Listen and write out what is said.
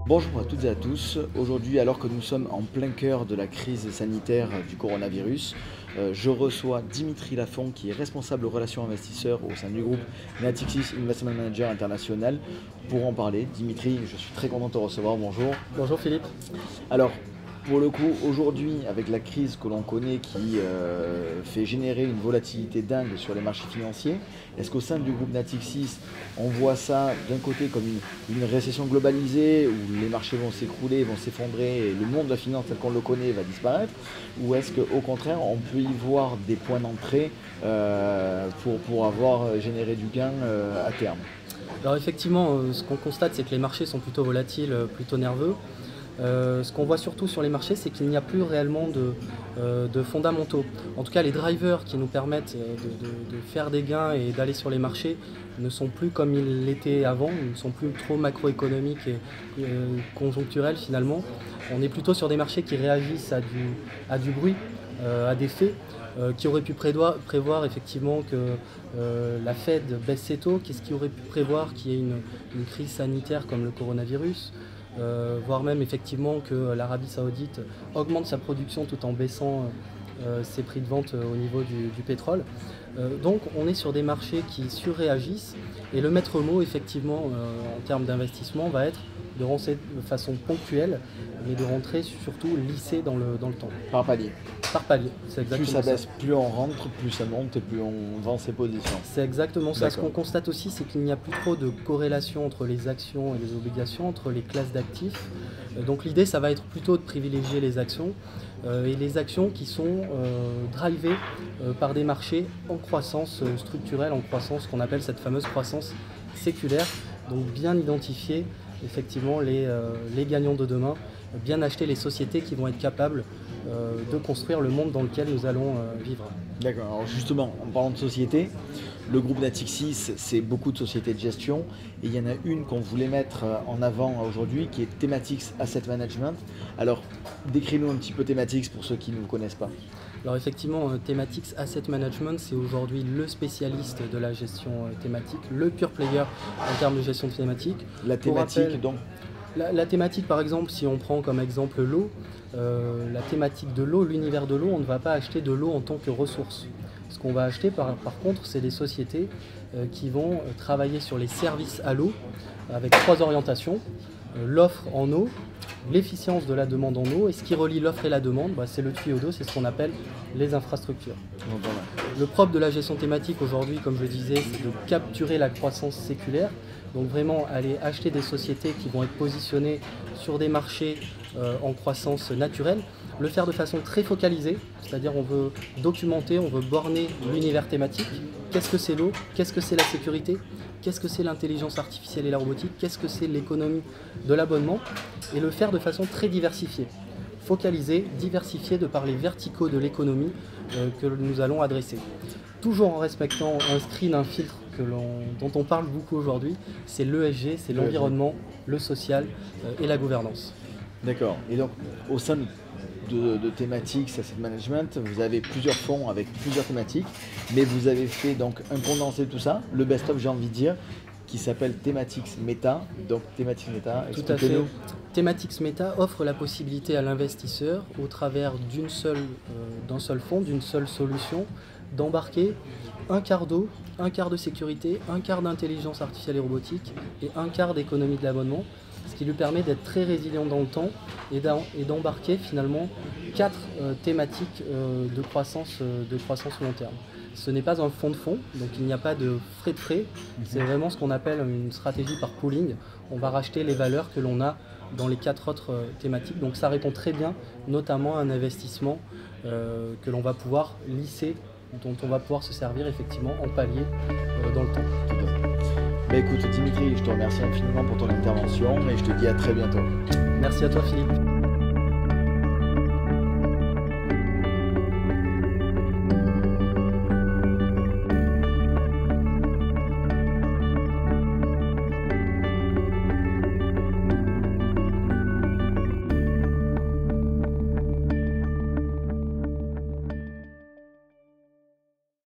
Bonjour à toutes et à tous. Aujourd'hui, alors que nous sommes en plein cœur de la crise sanitaire du coronavirus, je reçois Dimitri Lafont, qui est responsable relations investisseurs au sein du groupe Natixis Investment Manager International, pour en parler. Dimitri, je suis très content de te recevoir. Bonjour. Bonjour Philippe. Alors, pour le coup, aujourd'hui, avec la crise que l'on connaît qui fait générer une volatilité dingue sur les marchés financiers, est-ce qu'au sein du groupe Natixis, on voit ça d'un côté comme une récession globalisée où les marchés vont s'écrouler, vont s'effondrer et le monde de la finance tel qu'on le connaît va disparaître? Ou est-ce qu'au contraire, on peut y voir des points d'entrée pour avoir généré du gain à terme? Alors effectivement, ce qu'on constate, c'est que les marchés sont plutôt volatiles, plutôt nerveux. Ce qu'on voit surtout sur les marchés, c'est qu'il n'y a plus réellement de fondamentaux. En tout cas, les drivers qui nous permettent de faire des gains et d'aller sur les marchés ne sont plus comme ils l'étaient avant, ils ne sont plus trop macroéconomiques et conjoncturels finalement. On est plutôt sur des marchés qui réagissent à du bruit, à des faits, qui auraient pu prévoir effectivement que la Fed baisse ses taux, qu'est-ce qui aurait pu prévoir qu'il y ait une crise sanitaire comme le coronavirus. Voire même effectivement que l'Arabie Saoudite augmente sa production tout en baissant ses prix de vente au niveau du pétrole. Donc on est sur des marchés qui surréagissent et le maître mot effectivement en termes d'investissement va être de rentrer de façon ponctuelle mais de rentrer surtout lissé dans le temps. Par palier. Par palier, c'est exactement ça. Plus ça baisse, plus on rentre, plus ça monte et plus on vend ses positions. C'est exactement ça. Ce D'accord. qu'on constate aussi, c'est qu'il n'y a plus trop de corrélation entre les actions et les obligations, entre les classes d'actifs. Donc l'idée, ça va être plutôt de privilégier les actions et les actions qui sont drivées par des marchés en croissance structurelle, en croissance, qu'on appelle cette fameuse croissance séculaire. Donc bien identifier effectivement les gagnants de demain, bien acheter les sociétés qui vont être capables de construire le monde dans lequel nous allons vivre. D'accord, alors justement, en parlant de société, le groupe Natixis, c'est beaucoup de sociétés de gestion et il y en a une qu'on voulait mettre en avant aujourd'hui qui est Thematics Asset Management. Alors, décris-nous un petit peu Thematics pour ceux qui ne vous connaissent pas. Alors effectivement, Thematics Asset Management, c'est aujourd'hui le spécialiste de la gestion thématique, le pure player en termes de gestion thématique. La thématique, rappel, donc la thématique, par exemple, si on prend comme exemple l'eau, la thématique de l'eau, l'univers de l'eau, on ne va pas acheter de l'eau en tant que ressource. Ce qu'on va acheter, par contre, c'est des sociétés qui vont travailler sur les services à l'eau avec trois orientations. L'offre en eau, l'efficience de la demande en eau, et ce qui relie l'offre et la demande, c'est le tuyau d'eau, c'est ce qu'on appelle les infrastructures. Le propre de la gestion thématique aujourd'hui, comme je disais, c'est de capturer la croissance séculaire, donc vraiment aller acheter des sociétés qui vont être positionnées sur des marchés en croissance naturelle, le faire de façon très focalisée, c'est-à-dire on veut documenter, on veut borner l'univers thématique. Qu'est-ce que c'est l'eau? Qu'est-ce que c'est la sécurité? Qu'est-ce que c'est l'intelligence artificielle et la robotique? Qu'est-ce que c'est l'économie de l'abonnement? Et le faire de façon très diversifiée. Focalisée, diversifiée de par les verticaux de l'économie que nous allons adresser. Toujours en respectant un screen, un filtre dont on parle beaucoup aujourd'hui, c'est l'ESG, c'est l'environnement, le social et la gouvernance. D'accord. Et donc, au sein de Thematics Asset Management, vous avez plusieurs fonds avec plusieurs thématiques, mais vous avez fait donc un condensé de tout ça, le best-of, j'ai envie de dire, qui s'appelle Thematics Meta. Donc Thematics Meta, tout à fait. Thematics Meta offre la possibilité à l'investisseur, au travers d'un seul fonds, d'une seule solution, d'embarquer un quart d'eau, un quart de sécurité, un quart d'intelligence artificielle et robotique et un quart d'économie de l'abonnement, ce qui lui permet d'être très résilient dans le temps et d'embarquer finalement 4 thématiques de croissance long terme. Ce n'est pas un fonds de fonds, donc il n'y a pas de frais, c'est vraiment ce qu'on appelle une stratégie par pooling. On va racheter les valeurs que l'on a dans les 4 autres thématiques, donc ça répond très bien notamment à un investissement que l'on va pouvoir lisser, dont on va pouvoir se servir effectivement en palier dans le temps. Bah écoute Dimitri, je te remercie infiniment pour ton intervention et je te dis à très bientôt. Merci à toi Philippe.